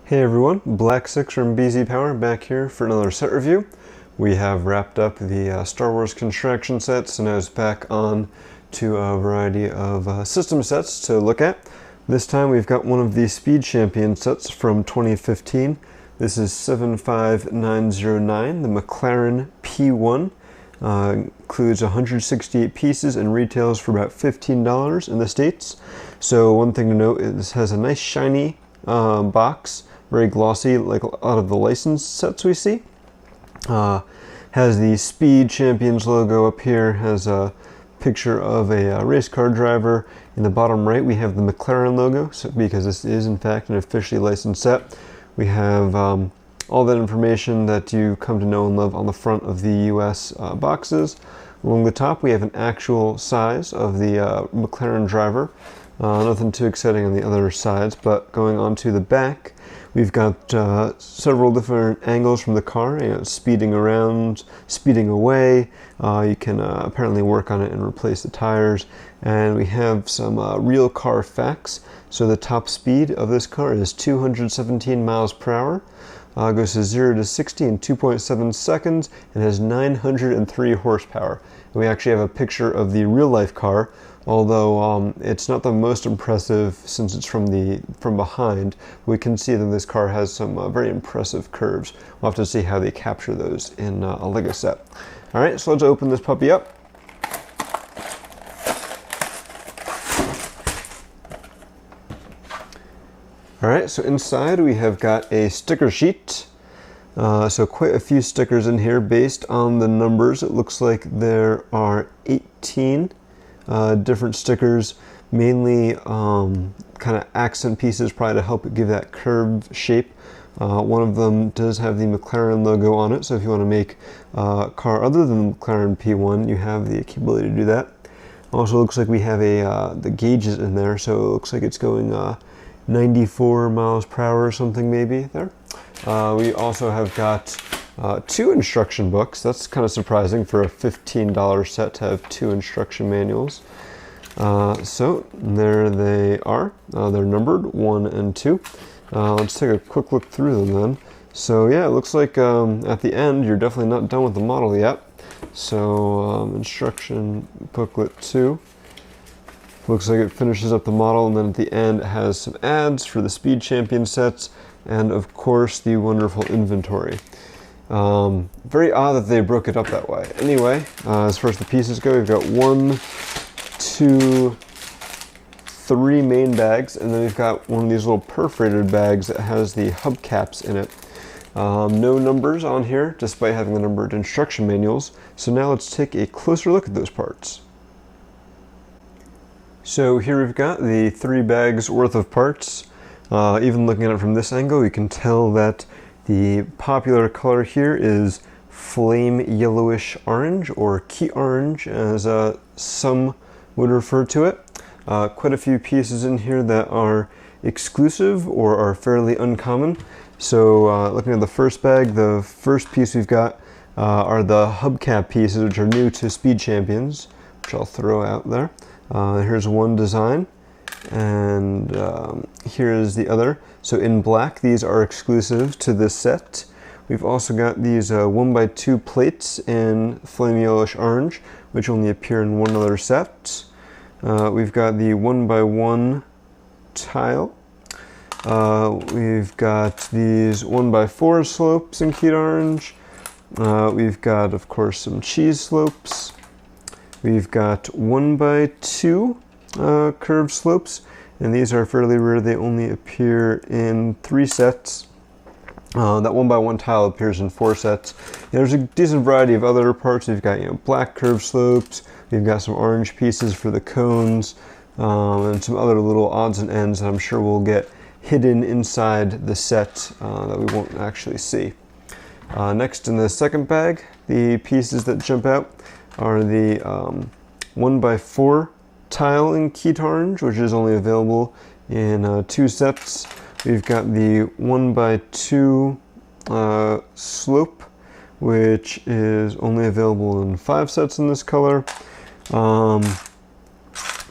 Hey everyone, Black 6 from BZPower back here for another set review. We have wrapped up the Star Wars construction sets, and now it's back on to a variety of system sets to look at. This time we've got one of the Speed Champion sets from 2015. This is 75909, the McLaren P1. Includes 168 pieces and retails for about $15 in the States. So one thing to note is this has a nice shiny box, very glossy like a lot of the licensed sets we see. Has the Speed Champions logo up here, has a picture of a race car driver. In the bottom right we have the McLaren logo, so because this is in fact an officially licensed set. We have all that information that you come to know and love on the front of the US boxes. Along the top we have an actual size of the McLaren driver. Nothing too exciting on the other sides, but going on to the back, we've got several different angles from the car, speeding around, speeding away. You can apparently work on it and replace the tires. And we have some real car facts. So the top speed of this car is 217 miles per hour. Goes to 0 to 60 in 2.7 seconds and has 903 horsepower. And we actually have a picture of the real life car, although it's not the most impressive since it's from behind. We can see that this car has some very impressive curves. We'll have to see how they capture those in a Lego set. Alright, so let's open this puppy up. Alright, so inside we have got a sticker sheet. So quite a few stickers in here based on the numbers. It looks like there are 18 different stickers, mainly kind of accent pieces, probably to help it give that curved shape. One of them does have the McLaren logo on it, so if you want to make a car other than the McLaren P1, you have the ability to do that. Also looks like we have the gauges in there, so it looks like it's going 94 miles per hour or something maybe there. We also have got 2 instruction books. That's kind of surprising for a $15 set to have 2 instruction manuals. So there they are. They're numbered 1 and 2. Let's take a quick look through them then. So yeah, it looks like at the end you're definitely not done with the model yet. So instruction booklet 2. Looks like it finishes up the model, and then at the end it has some ads for the Speed Champion sets, and of course the wonderful inventory. Very odd that they broke it up that way. Anyway, as far as the pieces go, we've got 1, 2, 3 main bags, and then we've got one of these little perforated bags that has the hubcaps in it. No numbers on here, despite having the numbered instruction manuals. So now let's take a closer look at those parts. So here we've got the 3 bags worth of parts. Even looking at it from this angle, you can tell that the popular color here is Flame Yellowish-Orange, or Keetorange as some would refer to it. Quite a few pieces in here that are exclusive or are fairly uncommon. So looking at the first bag, the first piece we've got are the hubcap pieces, which are new to Speed Champions, which I'll throw out there. Here's one design, and here is the other. So in black, these are exclusive to this set. We've also got these 1x2 plates in Flame Yellowish-Orange, which only appear in one other set. We've got the 1x1 tile. We've got these 1x4 slopes in Keetorange. We've got, of course, some cheese slopes. We've got 1x2 curved slopes, and these are fairly rare. They only appear in 3 sets. That 1x1 tile appears in 4 sets. There's a decent variety of other parts. We've got black curved slopes. We've got some orange pieces for the cones, and some other little odds and ends that I'm sure will get hidden inside the set that we won't actually see. Next in the second bag, the pieces that jump out are the 1x4 tile in Keetorange, which is only available in 2 sets. We've got the 1x2 slope, which is only available in 5 sets in this color.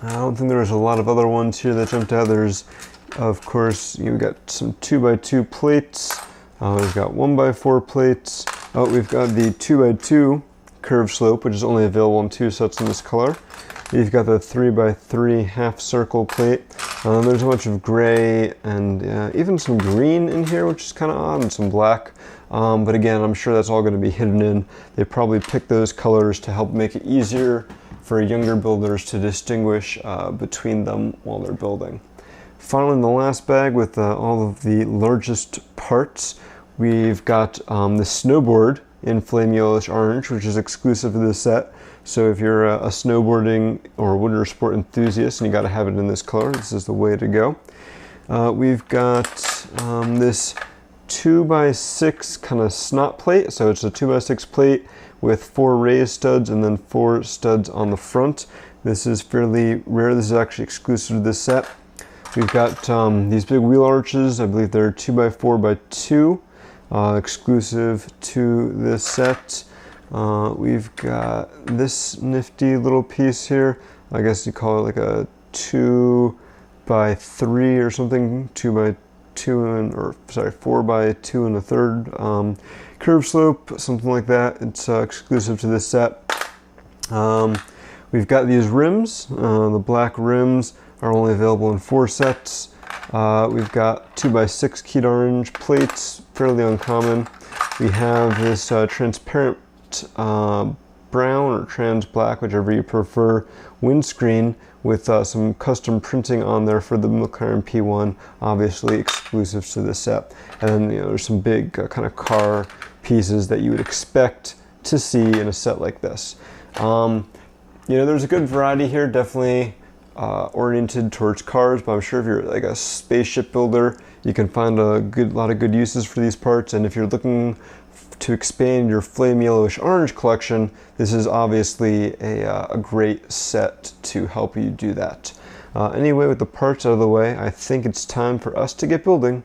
I don't think there's a lot of other ones here that jumped out. There's Of course, you've got some 2x2 plates. We've got 1x4 plates. Oh, we've got the 2x2 curved slope, which is only available in 2 sets in this color. You've got the 3x3 half circle plate. There's a bunch of gray and even some green in here, which is kind of odd, and some black. But again, I'm sure that's all going to be hidden in. They probably picked those colors to help make it easier for younger builders to distinguish between them while they're building. Finally, in the last bag with all of the largest parts, we've got the snowboard in Flame Yellowish-Orange, which is exclusive to this set. So if you're a snowboarding or winter sport enthusiast and you got to have it in this color, this is the way to go. We've got this 2x6 kind of snot plate. So it's a 2x6 plate with 4 raised studs and then 4 studs on the front. This is fairly rare. This is actually exclusive to this set. We've got these big wheel arches. I believe they're 2x4x2, exclusive to this set. We've got this nifty little piece here. I guess you call it like a 2x3 or something. 4x2 and a third. Curve slope, something like that. It's exclusive to this set. We've got these rims. The black rims are only available in 4 sets. We've got 2x6 Keetorange plates, fairly uncommon. We have this transparent brown or trans black, whichever you prefer, windscreen with some custom printing on there for the McLaren P1, obviously exclusive to this set. And then there's some big kind of car pieces that you would expect to see in a set like this. There's a good variety here, definitely oriented towards cars, but I'm sure if you're like a spaceship builder, you can find a lot of good uses for these parts. And if you're looking to expand your Flame Yellowish-Orange collection, this is obviously a great set to help you do that. Anyway, with the parts out of the way, I think it's time for us to get building.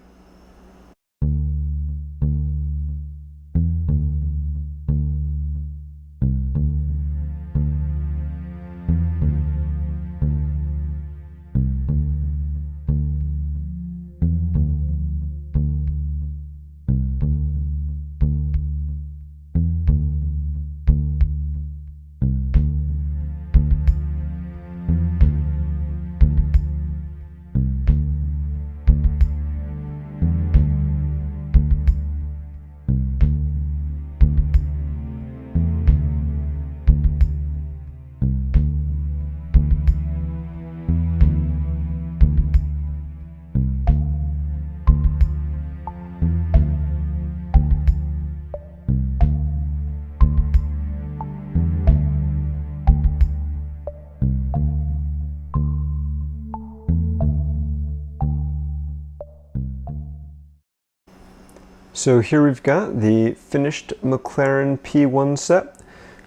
So here we've got the finished McLaren P1 set.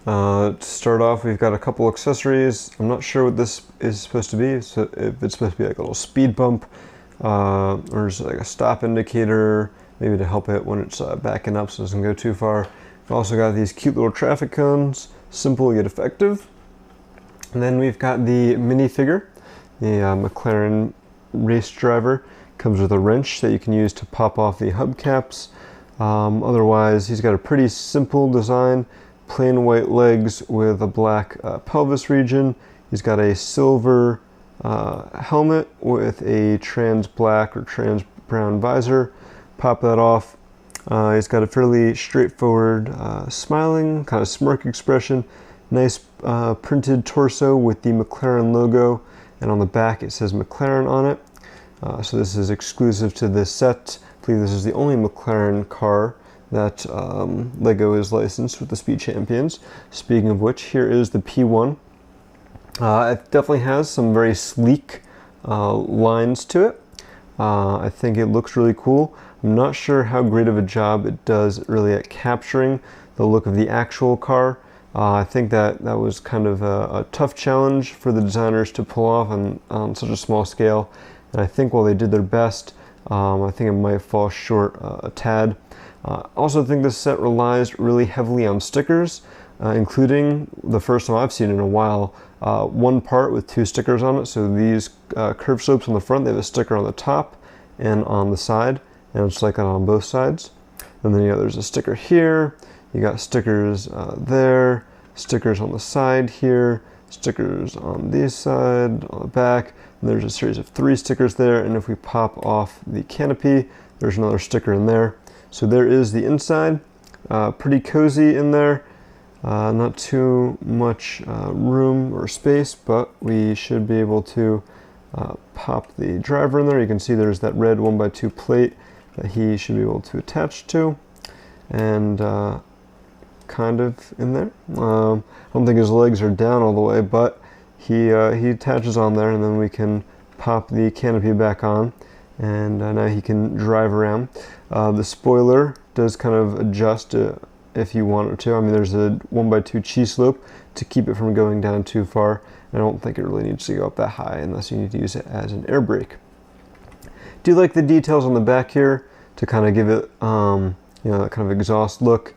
To start off, we've got a couple accessories. I'm not sure what this is supposed to be. So if it's supposed to be like a little speed bump, or just like a stop indicator, maybe to help it when it's backing up so it doesn't go too far. We've also got these cute little traffic cones, simple yet effective. And then we've got the minifigure, the McLaren race driver. Comes with a wrench that you can use to pop off the hubcaps. Otherwise, he's got a pretty simple design, plain white legs with a black pelvis region. He's got a silver helmet with a trans black or trans brown visor. Pop that off. He's got a fairly straightforward smiling, kind of smirk expression. Nice printed torso with the McLaren logo, and on the back it says McLaren on it. So this is exclusive to this set. I believe this is the only McLaren car that Lego is licensed with the Speed Champions. Speaking of which, here is the P1. It definitely has some very sleek lines to it. I think it looks really cool. I'm not sure how great of a job it does really at capturing the look of the actual car. I think that was kind of a tough challenge for the designers to pull off on such a small scale. And I think while they did their best, I think it might fall short a tad. I also think this set relies really heavily on stickers. including the first time I've seen in a while, one part with 2 stickers on it. So these curved slopes on the front, they have a sticker on the top and on the side, and it's like that on both sides. And then there's a sticker here, you got stickers there, stickers on the side here, stickers on this side, on the back, and there's a series of 3 stickers there, and if we pop off the canopy, there's another sticker in there. So there is the inside, pretty cozy in there, not too much room or space, but we should be able to pop the driver in there. You can see there's that red 1x2 plate that he should be able to attach to, and kind of in there. I don't think his legs are down all the way, but he attaches on there, and then we can pop the canopy back on, and now he can drive around. The spoiler does kind of adjust if you want it to. I mean, there's a 1x2 cheese slope to keep it from going down too far. I don't think it really needs to go up that high unless you need to use it as an air brake. Do like the details on the back here to kind of give it that kind of exhaust look.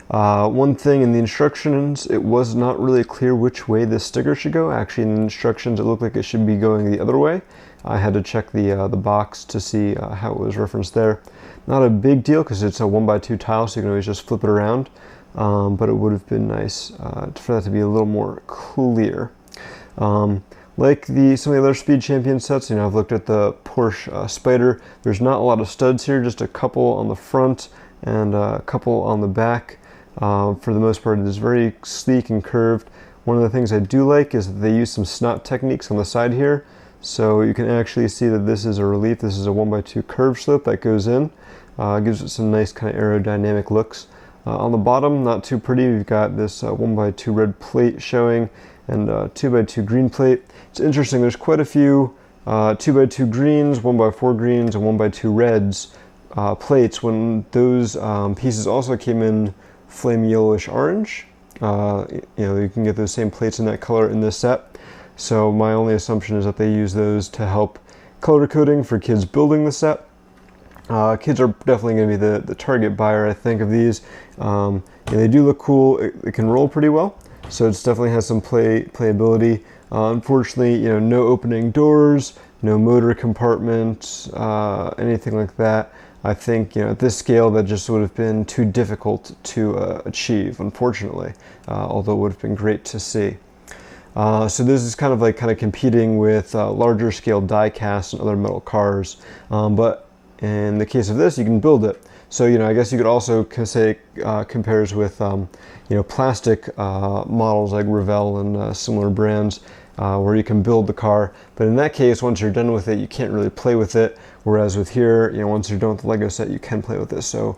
One thing in the instructions, it was not really clear which way this sticker should go. Actually, in the instructions, it looked like it should be going the other way. I had to check the box to see how it was referenced there. Not a big deal because it's a 1x2 tile, so you can always just flip it around. But it would have been nice for that to be a little more clear. Like some of the other Speed Champion sets, I've looked at the Porsche Spyder. There's not a lot of studs here, just a couple on the front and a couple on the back. For the most part, it is very sleek and curved. One of the things I do like is that they use some snot techniques on the side here. So you can actually see that this is a relief. This is a 1x2 curved slope that goes in. Gives it some nice kind of aerodynamic looks. On the bottom, not too pretty. We've got this 1x2 red plate showing and 2x2 green plate. It's interesting, there's quite a few 2x2 greens, 1x4 greens, and 1x2 reds plates when those pieces also came in Flame Yellowish-Orange. You can get those same plates in that color in this set. So my only assumption is that they use those to help color coding for kids building the set. Kids are definitely going to be the target buyer, I think, of these. They do look cool. It can roll pretty well, so it definitely has some playability. Unfortunately, no opening doors, no motor compartment, anything like that. I think at this scale that just would have been too difficult to achieve, unfortunately. Although it would have been great to see. So this is kind of competing with larger scale die casts and other metal cars, but in the case of this, you can build it. So I guess you could also say compares with plastic models like Revell and similar brands where you can build the car. But in that case, once you're done with it, you can't really play with it. Whereas with here, once you're done with the Lego set, you can play with this. So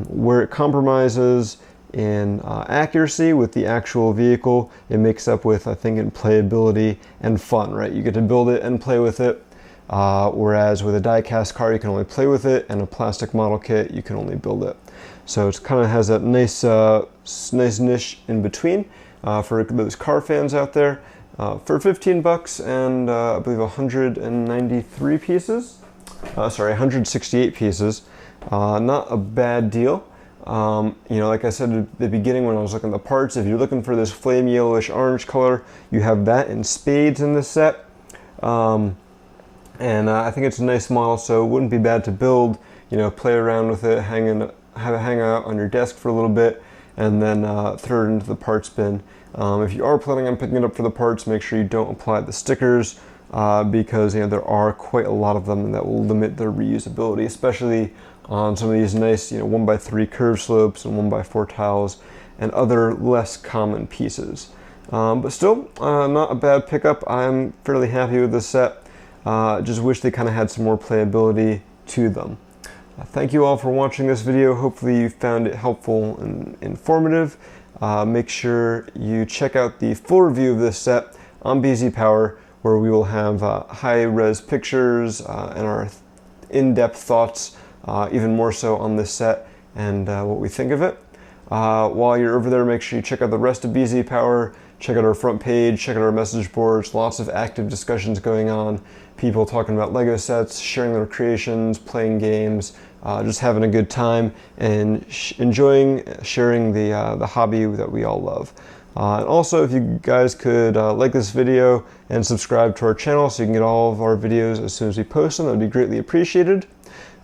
where it compromises in accuracy with the actual vehicle, it makes up with, I think, in playability and fun, right? You get to build it and play with it. Whereas with a die-cast car, you can only play with it, and a plastic model kit, you can only build it. So it kind of has that nice niche in between for those car fans out there. For 15 bucks and I believe 193 pieces. 168 pieces. Not a bad deal. Like I said at the beginning when I was looking at the parts, if you're looking for this flame yellowish-orange color, you have that in spades in this set. And I think it's a nice model, so it wouldn't be bad to build, play around with it, have it hang out on your desk for a little bit, and then throw it into the parts bin. If you are planning on picking it up for the parts, make sure you don't apply the stickers because there are quite a lot of them that will limit their reusability, especially on some of these nice 1x3 curved slopes and 1x4 tiles and other less common pieces. But still, not a bad pickup. I'm fairly happy with this set. Just wish they kind of had some more playability to them. Thank you all for watching this video. Hopefully you found it helpful and informative. Make sure you check out the full review of this set on BZPower, where we will have high-res pictures and our in-depth thoughts, even more so on this set and what we think of it. While you're over there, make sure you check out the rest of BZPower. Check out our front page, check out our message boards, lots of active discussions going on. people talking about Lego sets, sharing their creations, playing games, just having a good time, and enjoying sharing the hobby that we all love. And also, if you guys could like this video and subscribe to our channel so you can get all of our videos as soon as we post them, that would be greatly appreciated.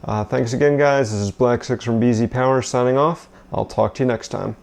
Thanks again, guys. This is Black 6 from BZPower signing off. I'll talk to you next time.